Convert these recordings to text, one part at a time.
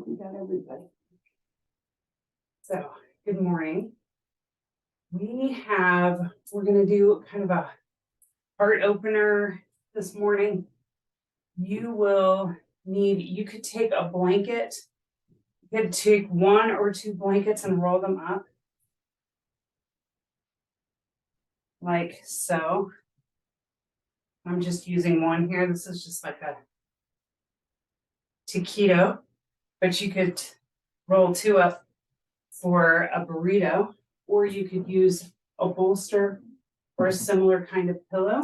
We got everybody. So, good morning. We're going to do kind of a heart opener this morning. You could take a blanket. You could take 1 or 2 blankets and roll them up like so. I'm just using one here. This is just like a taquito, but you could roll 2 up for a burrito, or you could use a bolster or a similar kind of pillow.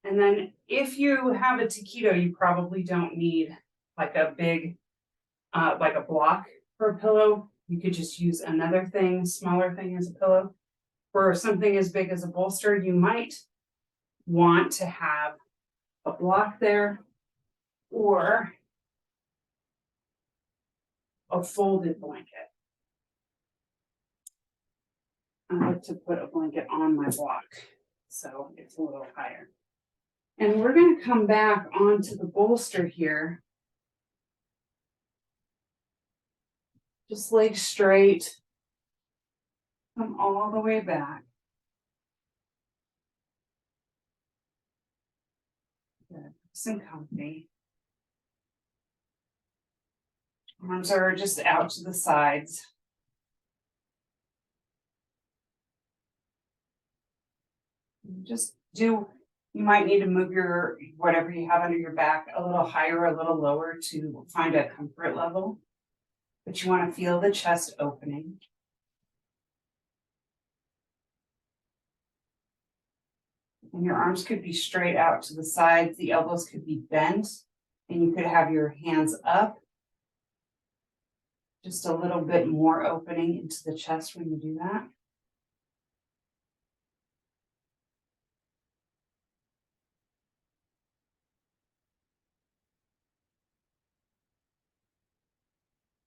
And then if you have a taquito, you probably don't need like a big, like a block for a pillow. You could just use another thing, smaller thing as a pillow. For something as big as a bolster, you might want to have a block there or a folded blanket. I like to put a blanket on my block, so it's a little higher. And we're going to come back onto the bolster here. Just legs straight. Come all the way back. Good. Nice and comfy. Arms are just out to the sides. You might need to move your whatever you have under your back a little higher, a little lower to find a comfort level. But you want to feel the chest opening. And your arms could be straight out to the sides. The elbows could be bent. And you could have your hands up. Just a little bit more opening into the chest when you do that.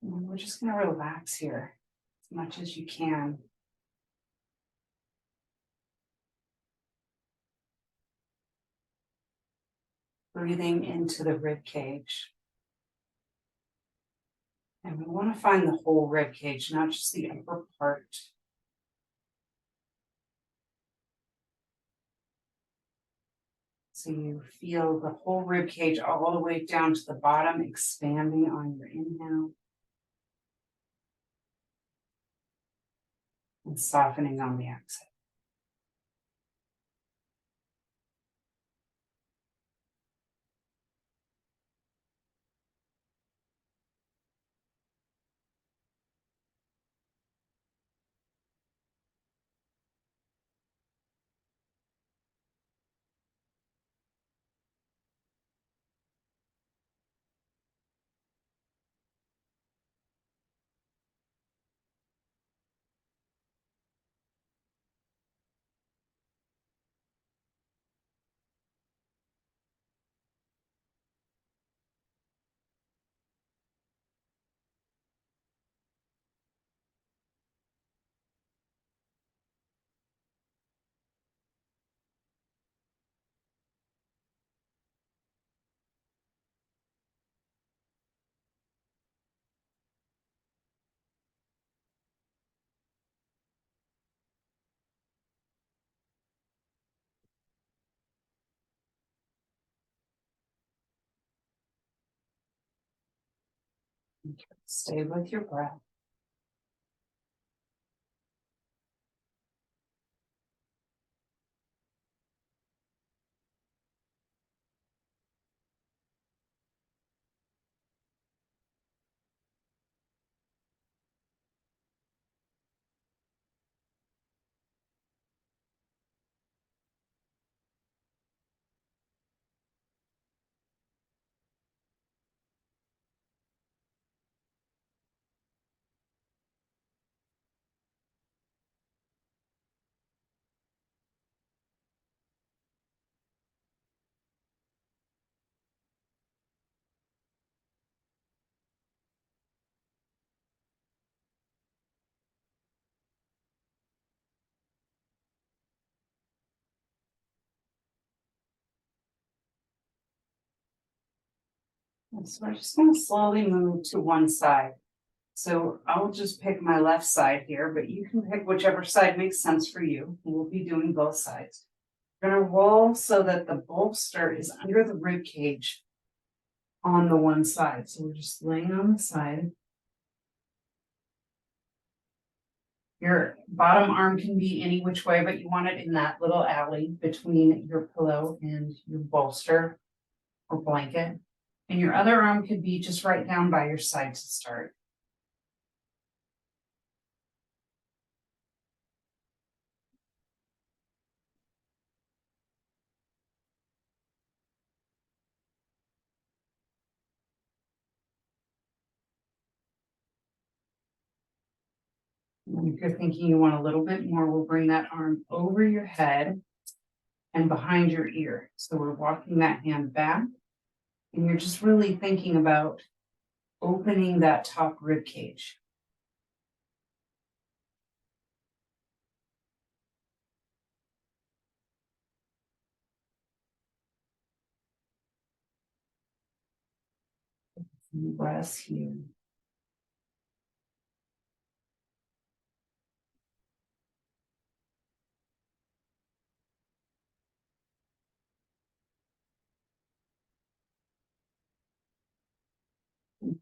And we're just going to relax here as much as you can. Breathing into the rib cage. And we want to find the whole rib cage, not just the upper part. So you feel the whole rib cage all the way down to the bottom, expanding on your inhale. And softening on the exhale. Stay with your breath. So we're just going to slowly move to one side. So I'll just pick my left side here, but you can pick whichever side makes sense for you. We'll be doing both sides. We're going to roll so that the bolster is under the rib cage on the one side. So we're just laying on the side. Your bottom arm can be any which way, but you want it in that little alley between your pillow and your bolster or blanket. And your other arm could be just right down by your side to start. And if you're thinking you want a little bit more, we'll bring that arm over your head and behind your ear. So we're walking that hand back, and you're just really thinking about opening that top rib cage. Breaths here.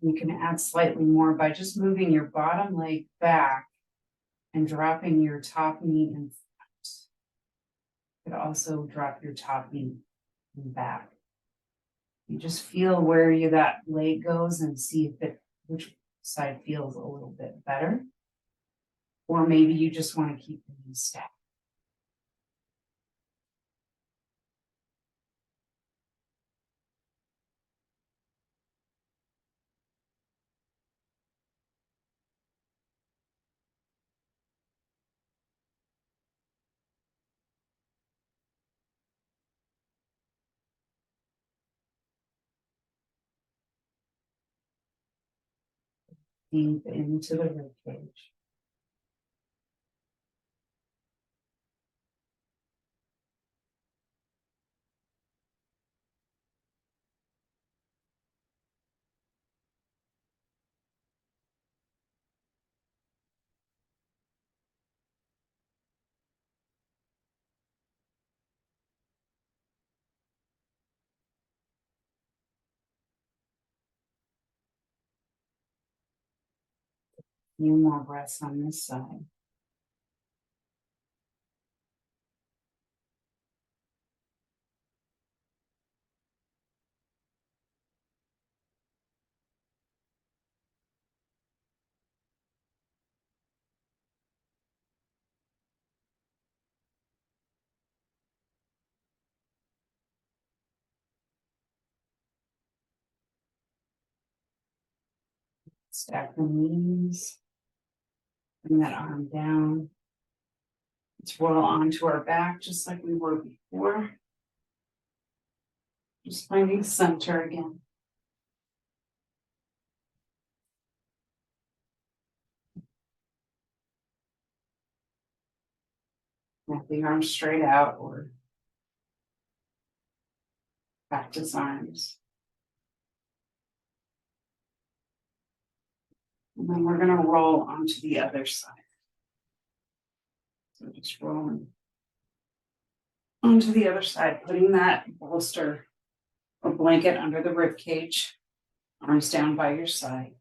You can add slightly more by just moving your bottom leg back and dropping your top knee in front. You could also drop your top knee back. You just feel where that leg goes and see if which side feels a little bit better. Or maybe you just want to keep the knee stacked. Deep into the rib cage. Few more breaths on this side. Stack the knees. Bring that arm down. Let's roll onto our back just like we were before. Just finding center again. Let the arms straight out or practice arms. And then we're going to roll onto the other side. So just rolling onto the other side, putting that bolster or blanket under the rib cage, arms down by your side.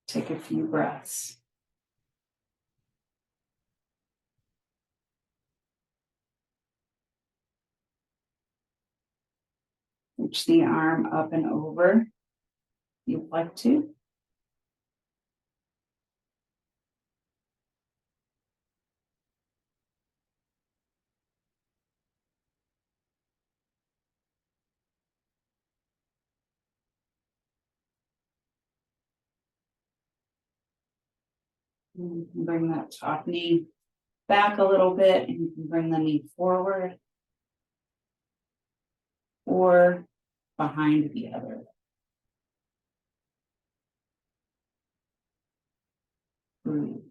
Take a few breaths. Reach the arm up and over if you'd like to. And you can bring that top knee back a little bit, and you can bring the knee forward or behind the other. Breathe.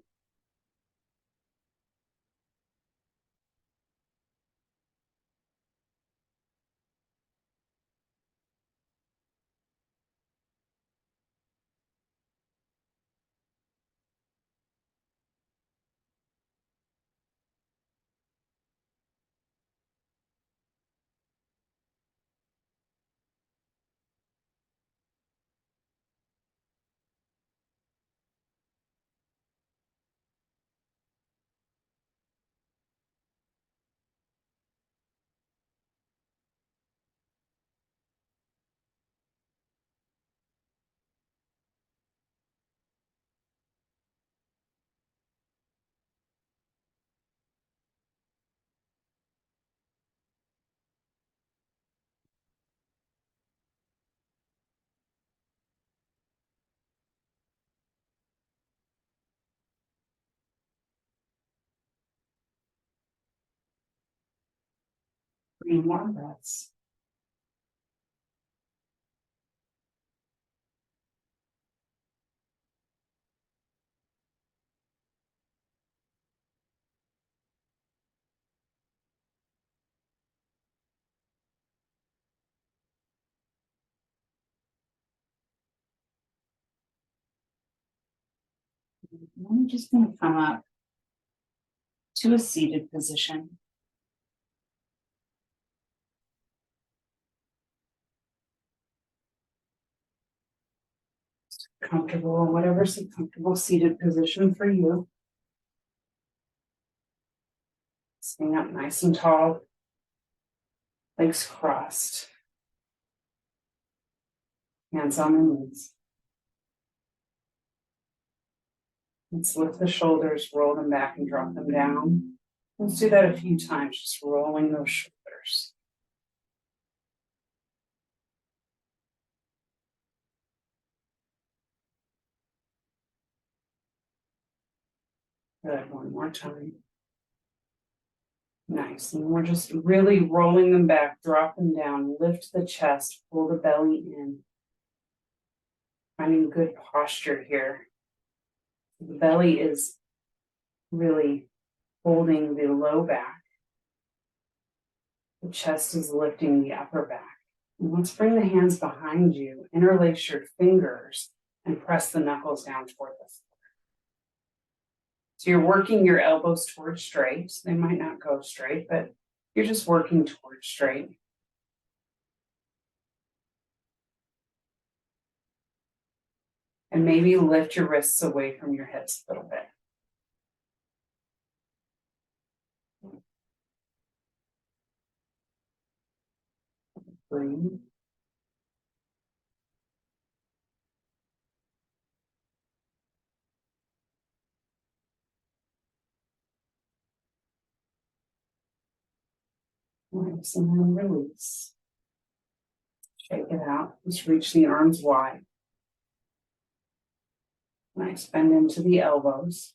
3 more breaths. I'm just going to come up to a seated position. Comfortable, whatever's a comfortable seated position for you. Sitting up nice and tall, legs crossed, hands on the knees. Let's lift the shoulders, roll them back and drop them down. Let's do that a few times, just rolling those shoulders. Good, one more time. Nice, and we're just really rolling them back, drop them down, lift the chest, pull the belly in. Finding good posture here. The belly is really holding the low back. The chest is lifting the upper back. And let's bring the hands behind you, interlace your fingers, and press the knuckles down toward the floor. So you're working your elbows towards straight. They might not go straight, but you're just working towards straight. And maybe lift your wrists away from your hips a little bit. Breathe. Nice, and then release. Shake it out. Just reach the arms wide. Nice, bend into the elbows.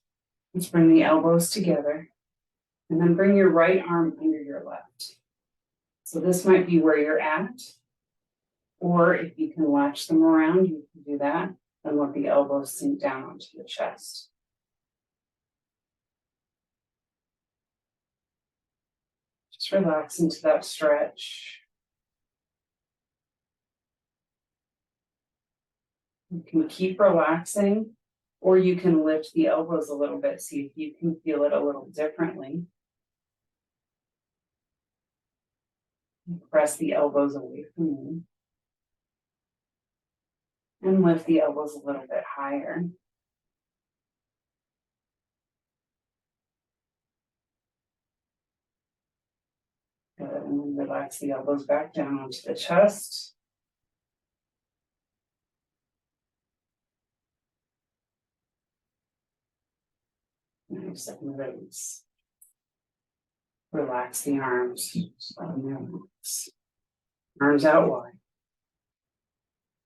Let's bring the elbows together. And then bring your right arm under your left. So this might be where you're at. Or if you can latch them around, you can do that. And let the elbows sink down onto the chest. Just relax into that stretch. You can keep relaxing, or you can lift the elbows a little bit, see if you can feel it a little differently. Press the elbows away from you. And lift the elbows a little bit higher. Good, and then relax the elbows back down onto the chest. Nice, and release. Relax the arms. Just let them relax. Arms out wide.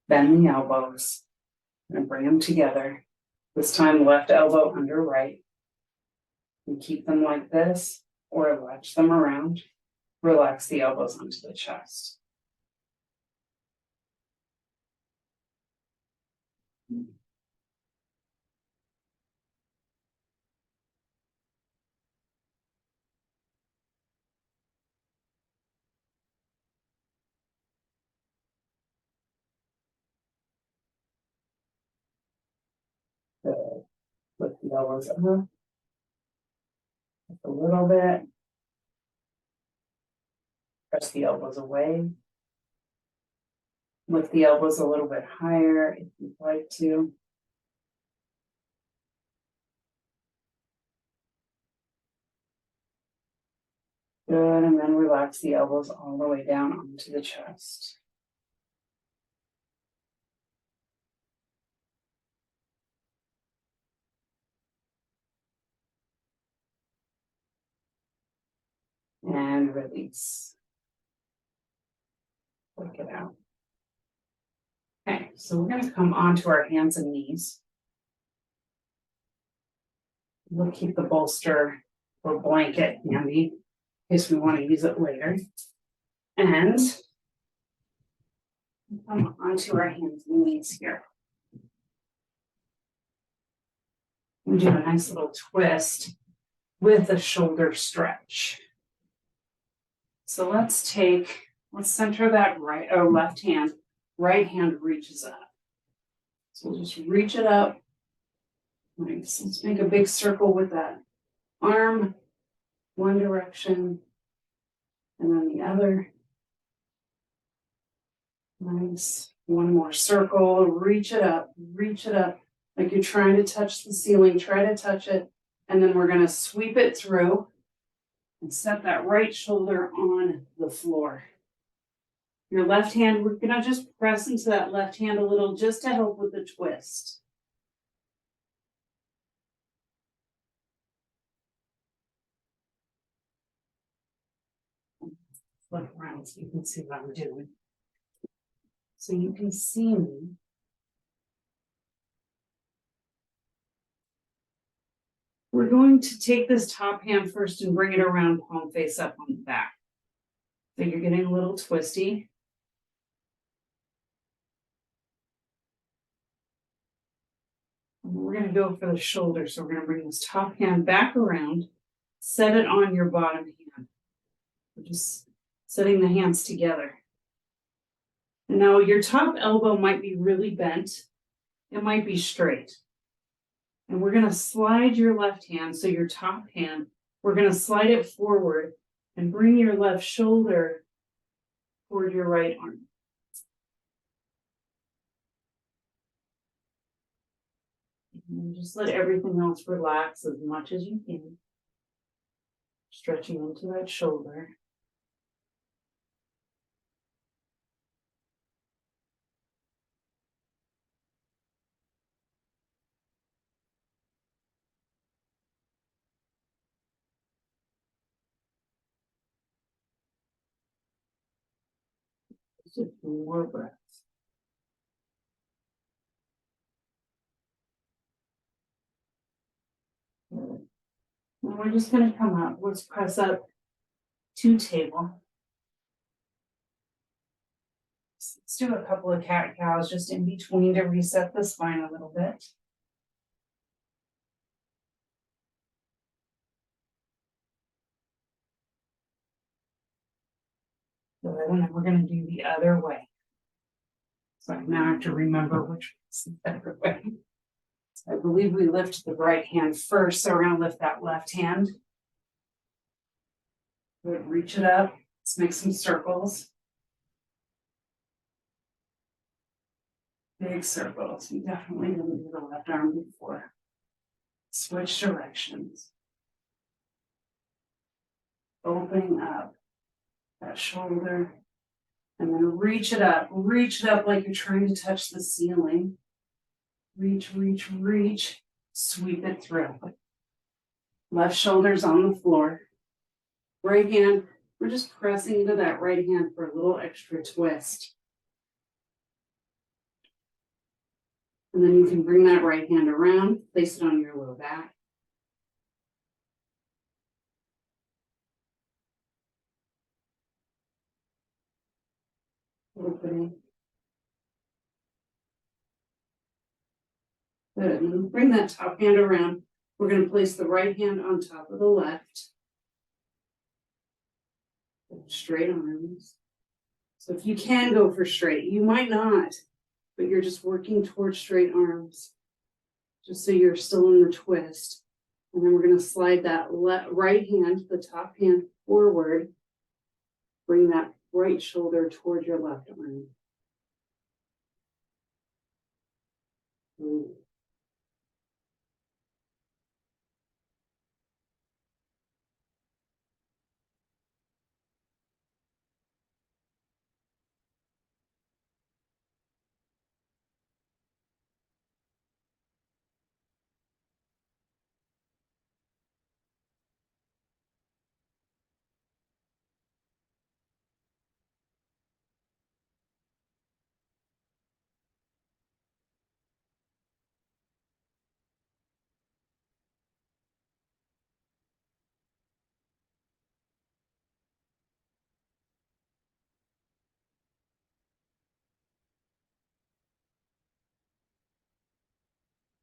Bend the elbows and bring them together. This time left elbow under right. And keep them like this or latch them around. Relax the elbows onto the chest. Good. Lift the elbows up. Lift a little bit. Press the elbows away. Lift the elbows a little bit higher if you'd like to. Good, and then relax the elbows all the way down onto the chest. And release. Work it out. Okay, so we're going to come onto our hands and knees. We'll keep the bolster or blanket handy in case we want to use it later. And come onto our hands and knees here. We do a nice little twist with a shoulder stretch. So let's center that left hand. Right hand reaches up. So we'll just reach it up. Nice. Let's make a big circle with that arm, one direction, and then the other. Nice. One more circle. Reach it up, like you're trying to touch the ceiling. Try to touch it. And then we're going to sweep it through and set that right shoulder on the floor. Your left hand, we're going to just press into that left hand a little just to help with the twist. Flip around so you can see what I'm doing. So you can see me. We're going to take this top hand first and bring it around palm face up on the back. So you're getting a little twisty. And we're going to go for the shoulder. So we're going to bring this top hand back around, set it on your bottom hand. We're just setting the hands together. And now your top elbow might be really bent. It might be straight. And we're going to slide your left hand, so your top hand, we're going to slide it forward and bring your left shoulder toward your right arm. And just let everything else relax as much as you can. Stretching into that shoulder. Just a few more breaths. Good. Now we're just going to come up. Let's press up to table. Let's do a couple of cat-cows just in between to reset the spine a little bit. Good, and then we're going to do the other way. So now I have to remember which is the better way. So I believe we lift the right hand first, so we're going to lift that left hand. Good, reach it up. Let's make some circles. Big circles. We definitely didn't do the left arm before. Switch directions. Opening up that shoulder. And then reach it up like you're trying to touch the ceiling. Reach, reach, reach. Sweep it through. Left shoulder's on the floor. Right hand, we're just pressing into that right hand for a little extra twist. And then you can bring that right hand around, place it on your low back. Opening. Good. And bring that top hand around. We're going to place the right hand on top of the left. Straight arms. So if you can go for straight, you might not, but you're just working towards straight arms, just so you're still in the twist. And then we're going to slide that right hand, the top hand forward. Bring that right shoulder toward your left arm.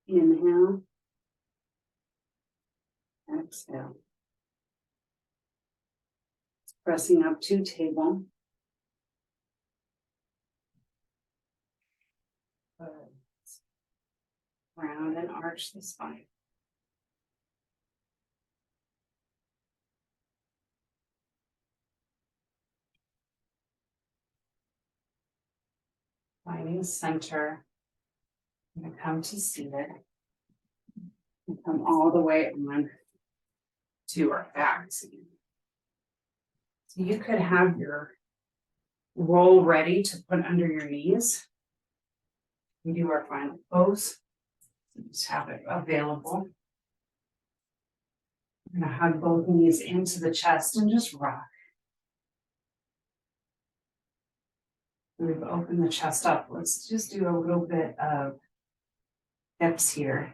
Inhale. Exhale. Pressing up to table. Good. Round and arch the spine. Finding center. I'm going to come to seated. And come all the way on to our backs again. So you could have your roll ready to put under your knees. We do our final pose. Just have it available. I'm going to hug both knees into the chest and just rock. We've opened the chest up. Let's just do a little bit of hips here.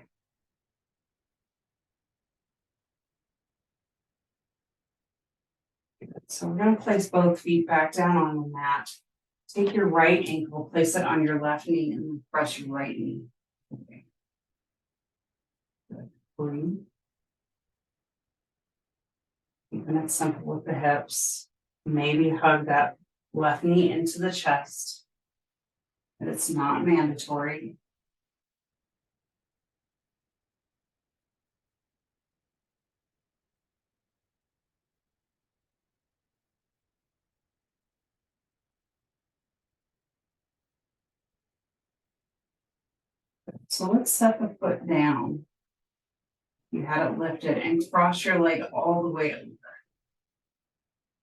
So we're going to place both feet back down on the mat. Take your right ankle, place it on your left knee, and press your right knee. Okay. Good. Breathe. Keeping it simple with the hips. Maybe hug that left knee into the chest. But it's not mandatory. So let's set the foot down. You had it lifted and cross your leg all the way over.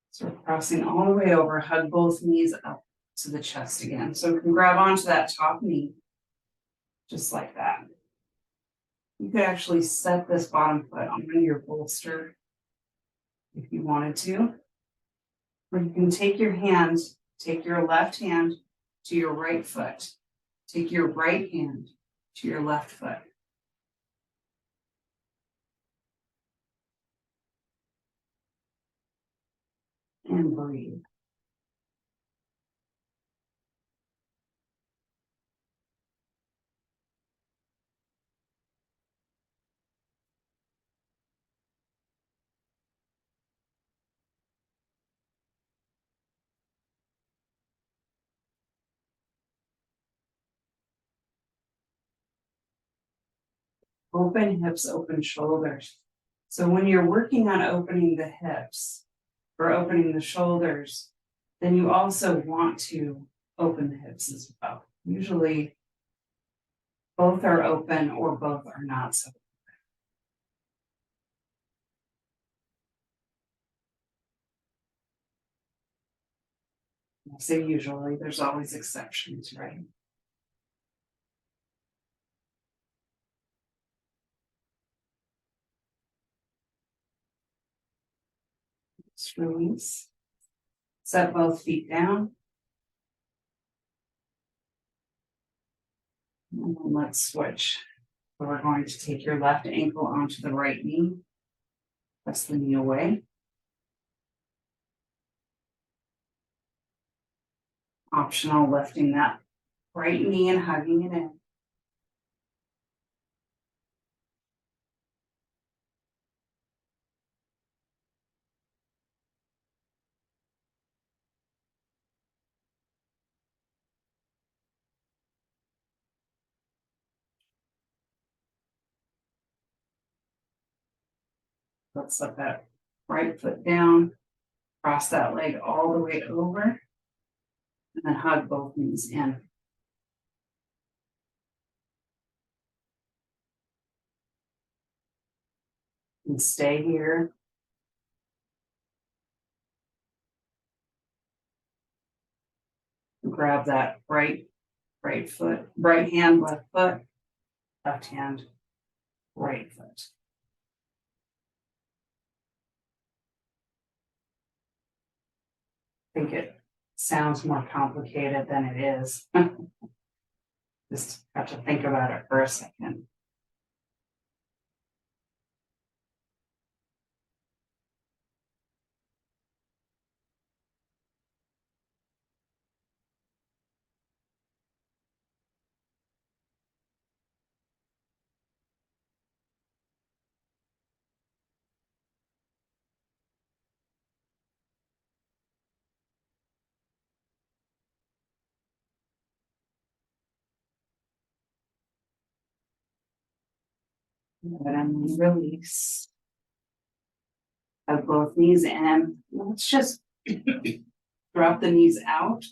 So we're crossing all the way over, hug both knees up to the chest again. So we can grab onto that top knee, just like that. You could actually set this bottom foot on your bolster if you wanted to. Or you can take your hand, take your left hand to your right foot. Take your right hand to your left foot. And breathe. Open hips, open shoulders. So when you're working on opening the hips or opening the shoulders, then you also want to open the hips as well. Usually both are open or both are not so. I say usually, there's always exceptions, right? Just release. Set both feet down. And then let's switch. So we're going to take your left ankle onto the right knee. Press the knee away. Optional lifting that right knee and hugging it in. Let's set that right foot down. Cross that leg all the way over. And then hug both knees in. And stay here. Grab that right foot, right hand, left foot, left hand, right foot. I think it sounds more complicated than it is. Just have to think about it for a second. But I'm gonna release of both knees, and let's just drop the knees out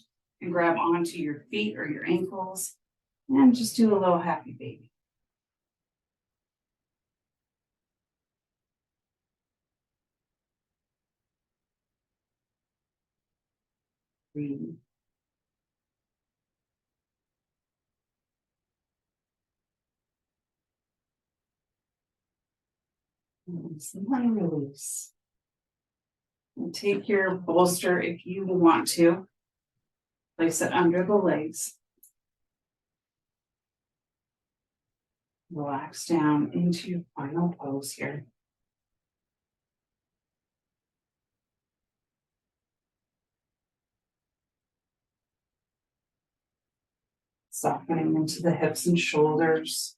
and grab onto your feet or your ankles and just do a little happy baby. Breathe. And release. And take your bolster if you want to. Place it under the legs. Relax down into your final pose here. Softening into the hips and shoulders.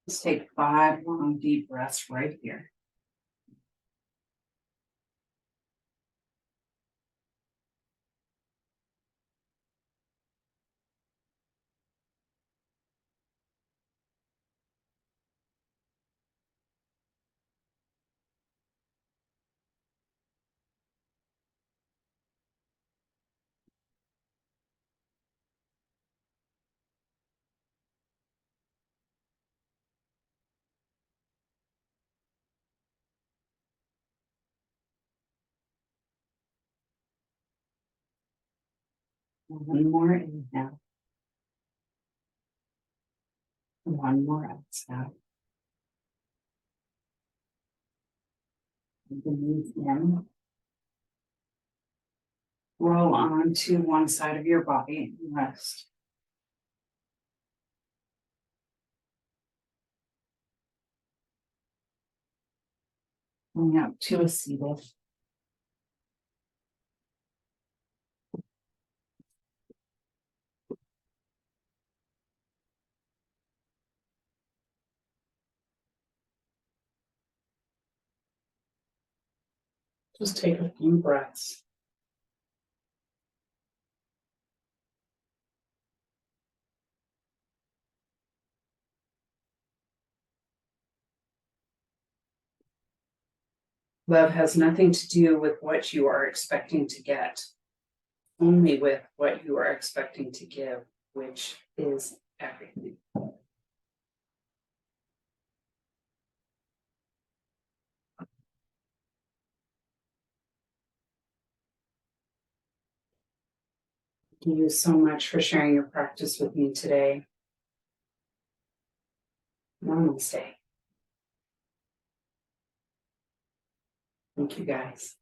Let's take 5 long deep breaths right here. One more inhale. One more exhale. Breathe in. Roll on to one side of your body and rest. Coming up to a seated. Just take a few breaths. Love has nothing to do with what you are expecting to get, only with what you are expecting to give, which is everything. Thank you so much for sharing your practice with me today. Namaste. Thank you, guys.